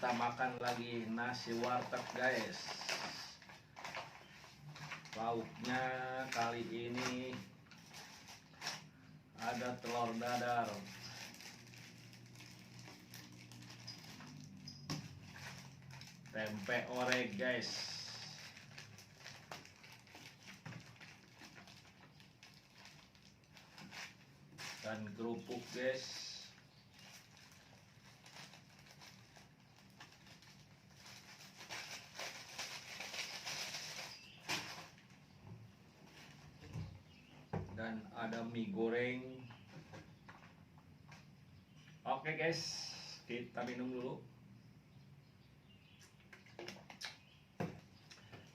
kita makan lagi nasi warteg guys. Lauknya kali ini ada telur dadar, tempe orek guys, dan kerupuk guys. Dan ada mie goreng. Oke guys, kita minum dulu.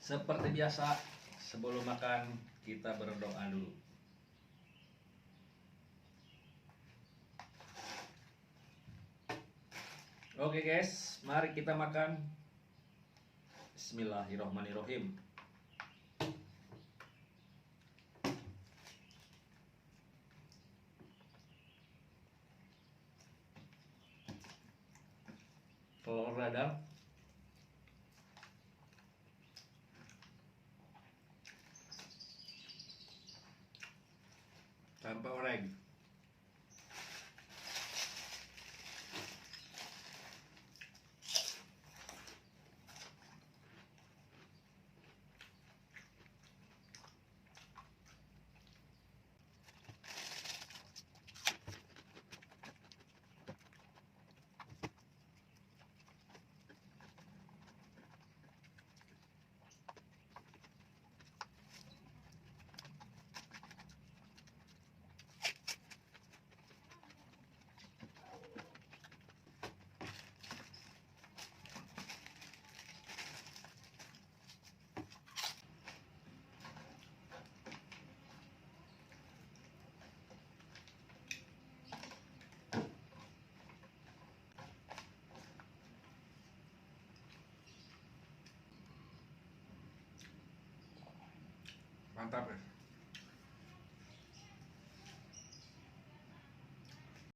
Seperti biasa, sebelum makan kita berdoa dulu. Oke guys, mari kita makan. Bismillahirrahmanirrahim. Telur dadar, tempe orek, mantap ya.